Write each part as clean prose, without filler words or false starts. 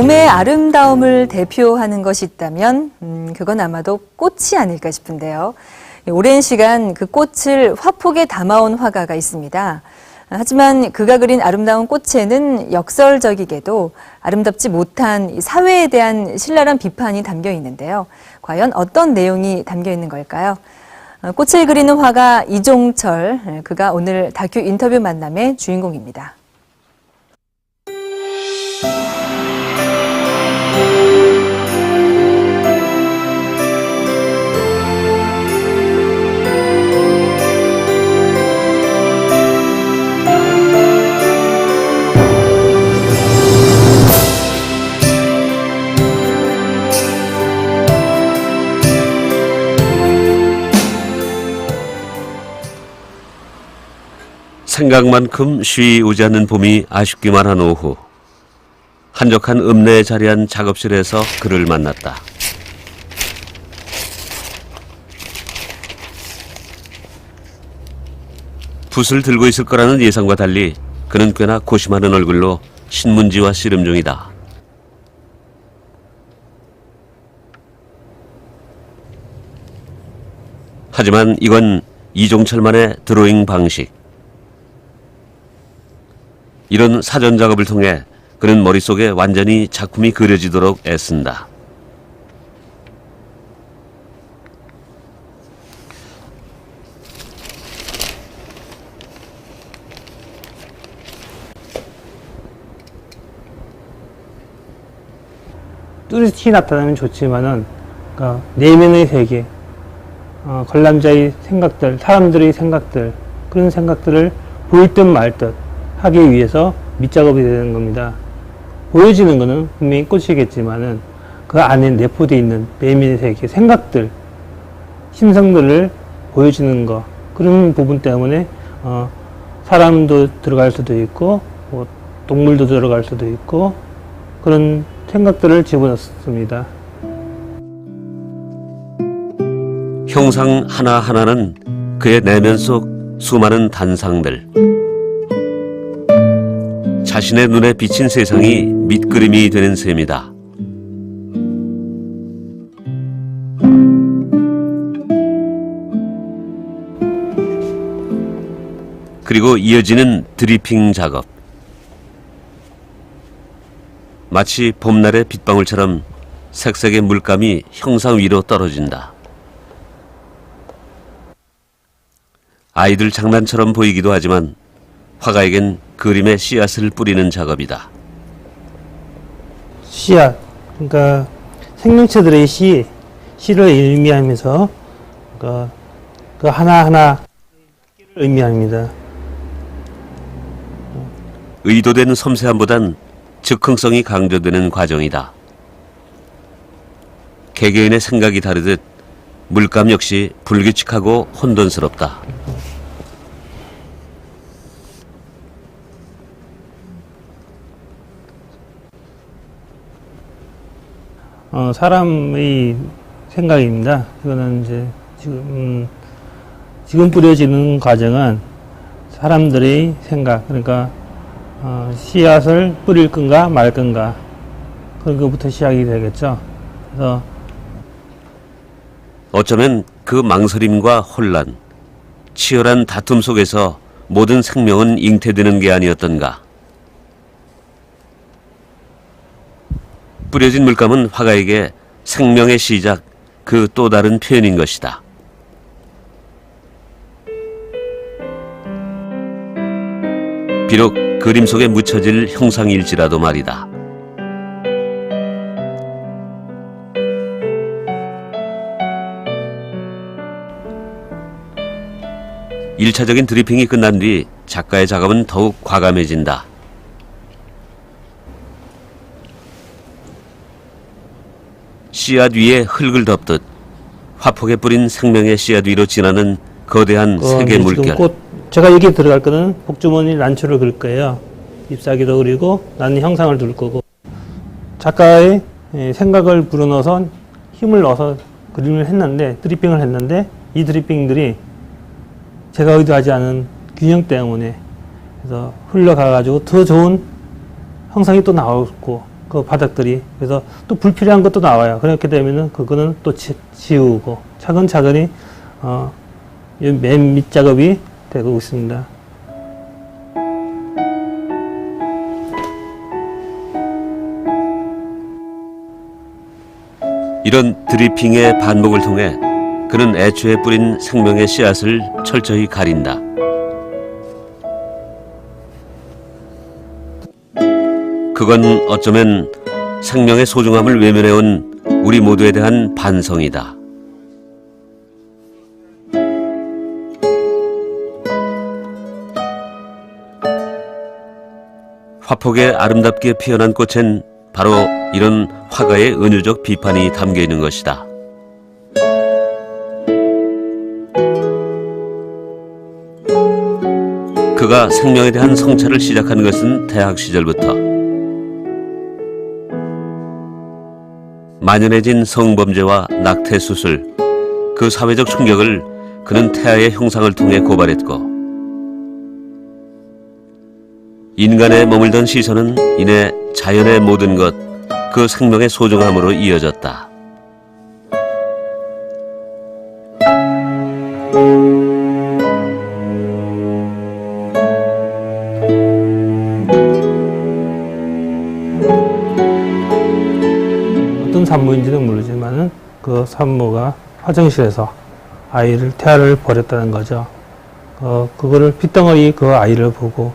봄의 아름다움을 대표하는 것이 있다면 그건 아마도 꽃이 아닐까 싶은데요. 오랜 시간 그 꽃을 화폭에 담아온 화가가 있습니다. 하지만 그가 그린 아름다운 꽃에는 역설적이게도 아름답지 못한 사회에 대한 신랄한 비판이 담겨 있는데요. 과연 어떤 내용이 담겨 있는 걸까요? 꽃을 그리는 화가 이종철, 그가 오늘 다큐 인터뷰 만남의 주인공입니다. 생각만큼 쉬이 오지 않는 봄이 아쉽기만 한 오후, 한적한 읍내에 자리한 작업실에서 그를 만났다. 붓을 들고 있을 거라는 예상과 달리 그는 꽤나 고심하는 얼굴로 신문지와 씨름 중이다. 하지만 이건 이종철만의 드로잉 방식. 이런 사전 작업을 통해 그는 머릿속에 완전히 작품이 그려지도록 애쓴다. 뚜렷이 나타나면 좋지만은, 그러니까 내면의 세계, 관람자의 생각들, 사람들의 생각들, 그런 생각들을 보일 듯 말 듯 하기 위해서 밑작업이 되는 겁니다. 보여지는 것은 분명히 꽃이겠지만은 그 안에 내포되어 있는 내면의 세계, 생각들, 심성들을 보여주는 것, 그런 부분 때문에 사람도 들어갈 수도 있고 뭐 동물도 들어갈 수도 있고 그런 생각들을 집어넣습니다. 형상 하나하나는 그의 내면 속 수많은 단상들, 자신의 눈에 비친 세상이 밑그림이 되는 셈이다. 그리고 이어지는 드리핑 작업. 마치 봄날의 빗방울처럼 색색의 물감이 형상 위로 떨어진다. 아이들 장난처럼 보이기도 하지만 화가에겐 그림의 씨앗을 뿌리는 작업이다. 씨앗, 그러니까 생명체들의 씨를 의미하면서 그 하나하나 의미합니다. 의도된 섬세함보단 즉흥성이 강조되는 과정이다. 개개인의 생각이 다르듯 물감 역시 불규칙하고 혼돈스럽다. 사람의 생각입니다. 이거는 이제 지금 뿌려지는 과정은 사람들의 생각, 그러니까 씨앗을 뿌릴 건가 말 건가, 그런 것부터 시작이 되겠죠. 그래서 어쩌면 그 망설임과 혼란, 치열한 다툼 속에서 모든 생명은 잉태되는 게 아니었던가. 뿌려진 물감은 화가에게 생명의 시작, 그 또 다른 표현인 것이다. 비록 그림 속에 묻혀질 형상일지라도 말이다. 일차적인 드리핑이 끝난 뒤 작가의 작업은 더욱 과감해진다. 씨앗 위에 흙을 덮듯 화폭에 뿌린 생명의 씨앗 위로 지나는 거대한 세계 물결. 제가 여기 들어갈 거는 복주머니 난초를 그릴 거예요. 잎사귀도 그리고 나는 형상을 둘 거고, 작가의 생각을 불어넣어서 힘을 넣어서 그림을 했는데, 드리핑을 했는데, 이 드리핑들이 제가 의도하지 않은 균형 때문에 그래서 흘러가가지고 더 좋은 형상이 또 나오고, 그 바닥들이. 그래서 또 불필요한 것도 나와요. 그렇게 되면은 그거는 또 지우고 차근차근히 맨 밑 작업이 되고 있습니다. 이런 드리핑의 반복을 통해 그는 애초에 뿌린 생명의 씨앗을 철저히 가린다. 그건 어쩌면 생명의 소중함을 외면해온 우리 모두에 대한 반성이다. 화폭에 아름답게 피어난 꽃엔 바로 이런 화가의 은유적 비판이 담겨 있는 것이다. 그가 생명에 대한 성찰을 시작한 것은 대학 시절부터. 만연해진 성범죄와 낙태 수술, 그 사회적 충격을 그는 태아의 형상을 통해 고발했고, 인간에 머물던 시선은 이내 자연의 모든 것, 그 생명의 소중함으로 이어졌다. 어떤 산모인지는 모르지만은 그 산모가 화장실에서 태아를 버렸다는 거죠. 그거를 핏덩어리 그 아이를 보고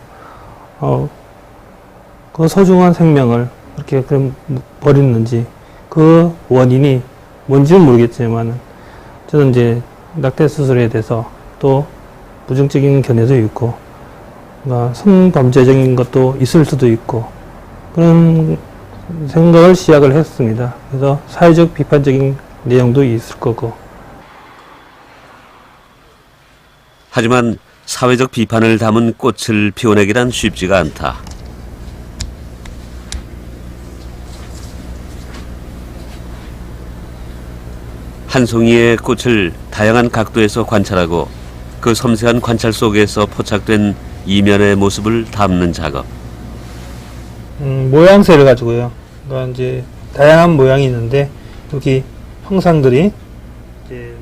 그 소중한 생명을 그렇게 버렸는지 그 원인이 뭔지는 모르겠지만 저는 이제 낙태 수술에 대해서 또 부정적인 견해도 있고 성범죄적인 것도 있을 수도 있고 그런 생각을 시작을 했습니다. 그래서 사회적 비판적인 내용도 있을 거고. 하지만 사회적 비판을 담은 꽃을 피워내기란 쉽지가 않다. 한 송이의 꽃을 다양한 각도에서 관찰하고 그 섬세한 관찰 속에서 포착된 이면의 모습을 담는 작업. 모양새를 가지고요. 그러니까 이제 다양한 모양이 있는데 여기 형상들이 이제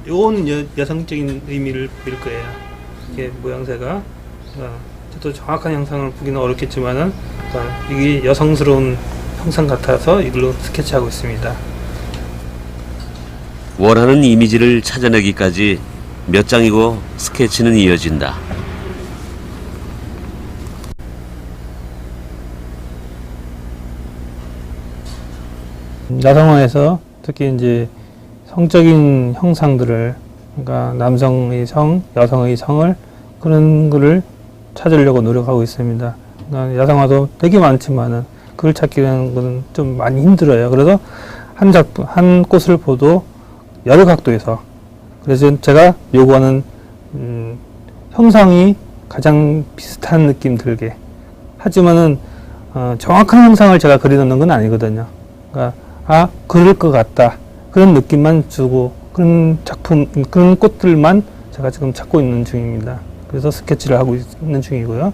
요건 여성적인 의미를 보일 거예요. 이게 모양새가 저도 정확한 형상을 보기는 어렵겠지만은 이게 여성스러운 형상 같아서 이걸로 스케치하고 있습니다. 원하는 이미지를 찾아내기까지 몇 장이고 스케치는 이어진다. 야성화에서 특히 이제 성적인 형상들을, 그러니까 남성의 성, 여성의 성을 그런 거를 찾으려고 노력하고 있습니다. 그러니까 야성화도 되게 많지만은 그걸 찾기는 건 좀 많이 힘들어요. 그래서 한 꽃을 보도 여러 각도에서, 그래서 제가 요구하는 형상이 가장 비슷한 느낌 들게, 하지만은 정확한 형상을 제가 그려놓는 건 아니거든요. 그러니까 그럴 것 같다, 그런 느낌만 주고, 그런 그런 꽃들만 제가 지금 찾고 있는 중입니다. 그래서 스케치를 하고 있는 중이고요.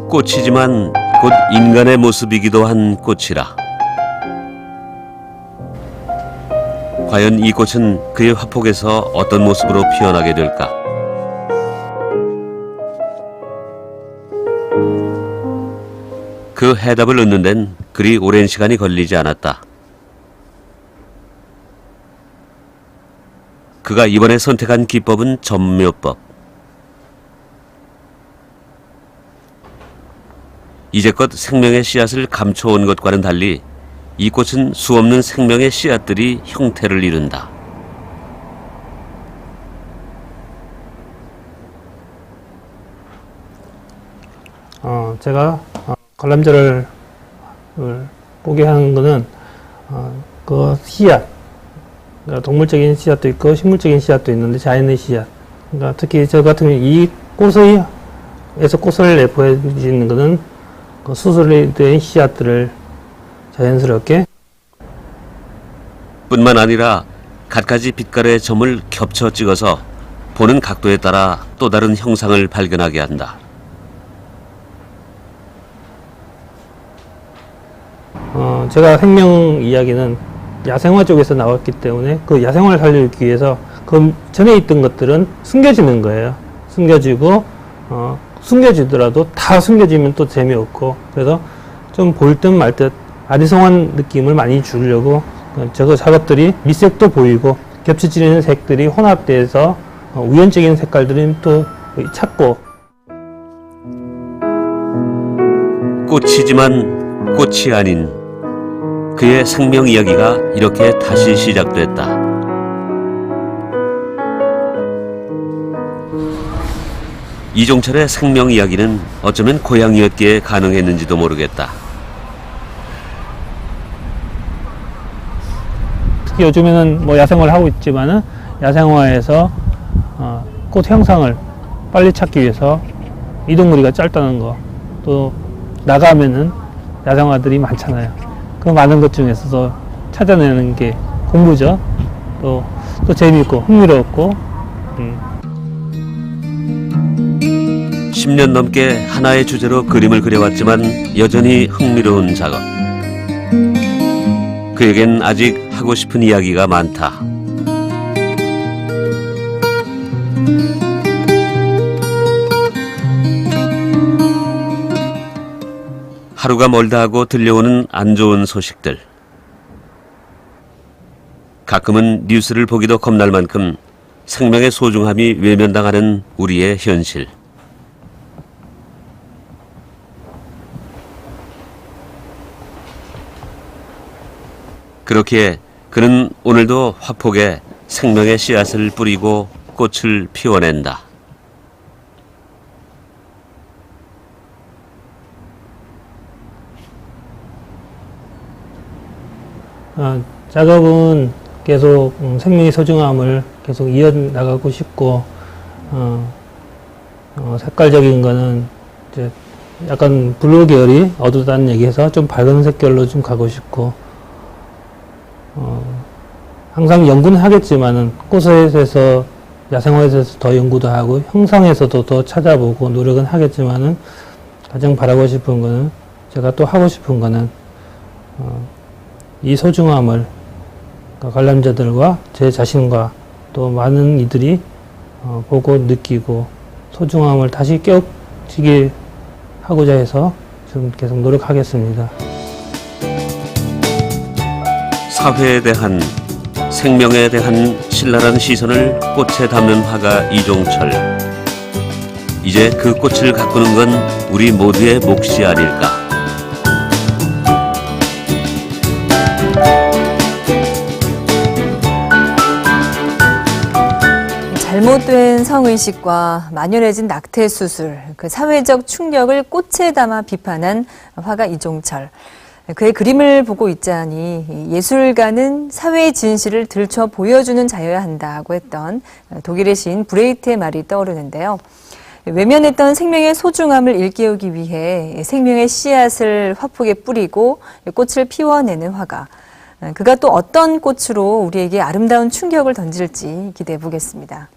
꽃이지만 곧 인간의 모습이기도 한 꽃이라. 과연 이 꽃은 그의 화폭에서 어떤 모습으로 피어나게 될까? 그 해답을 얻는 데는 그리 오랜 시간이 걸리지 않았다. 그가 이번에 선택한 기법은 전묘법. 이제껏 생명의 씨앗을 감춰온 것과는 달리 이 꽃은 수없는 생명의 씨앗들이 형태를 이룬다. 제가 관람자를 보게 하는 거는 그 씨앗, 그러니까 동물적인 씨앗도 있고 식물적인 씨앗도 있는데 자연의 씨앗, 그러니까 특히 저 같은 경우 이 꽃에서 꽃을 내보여지는 것은 그 수술에 된 씨앗들을 자연스럽게, 뿐만 아니라 갖가지 빛깔의 점을 겹쳐 찍어서 보는 각도에 따라 또 다른 형상을 발견하게 한다. 제가 생명 이야기는 야생화 쪽에서 나왔기 때문에 그 야생화를 살리기 위해서 그 전에 있던 것들은 숨겨지는 거예요. 숨겨지고, 숨겨지더라도 다 숨겨지면 또 재미없고, 그래서 좀 보일 듯 말 듯 아리송한 느낌을 많이 주려고 저거 작업들이 밑색도 보이고 겹쳐지는 색들이 혼합돼서 우연적인 색깔들이 또 찾고. 꽃이지만 꽃이 아닌 그의 생명 이야기가 이렇게 다시 시작됐다. 이종철의 생명 이야기는 어쩌면 고향이었기에 가능했는지도 모르겠다. 특히 요즘에는 뭐 야생화를 하고 있지만은 야생화에서 꽃 형상을 빨리 찾기 위해서 이동거리가 짧다는 거, 또 나가면은 야생화들이 많잖아요. 그 많은 것 중에서도 찾아내는 게 공부죠. 또 재미있고 흥미로웠고. 10년 넘게 하나의 주제로 그림을 그려왔지만 여전히 흥미로운 작업. 그에겐 아직 하고 싶은 이야기가 많다. 하루가 멀다 하고 들려오는 안 좋은 소식들. 가끔은 뉴스를 보기도 겁날 만큼 생명의 소중함이 외면당하는 우리의 현실. 그렇기에 그는 오늘도 화폭에 생명의 씨앗을 뿌리고 꽃을 피워낸다. 작업은 계속 생명의 소중함을 계속 이어나가고 싶고, 색깔적인 거는 이제 약간 블루 계열이 어둡다는 얘기해서 좀 밝은 색깔로 좀 가고 싶고, 항상 연구는 하겠지만은 꽃에 대해서 야생화에 대해서 더 연구도 하고 형상에서도 더 찾아보고 노력은 하겠지만은 가장 바라고 싶은 거는, 제가 또 하고 싶은 거는 이 소중함을 관람자들과 제 자신과 또 많은 이들이 보고 느끼고 소중함을 다시 깨우치게 하고자 해서 좀 계속 노력하겠습니다. 사회에 대한, 생명에 대한 신랄한 시선을 꽃에 담는 화가 이종철. 이제 그 꽃을 가꾸는 건 우리 모두의 몫이 아닐까. 잘못된 성의식과 만연해진 낙태 수술, 그 사회적 충격을 꽃에 담아 비판한 화가 이종철. 그의 그림을 보고 있자니 예술가는 사회의 진실을 들춰 보여주는 자여야 한다고 했던 독일의 시인 브레이트의 말이 떠오르는데요. 외면했던 생명의 소중함을 일깨우기 위해 생명의 씨앗을 화폭에 뿌리고 꽃을 피워내는 화가. 그가 또 어떤 꽃으로 우리에게 아름다운 충격을 던질지 기대해 보겠습니다.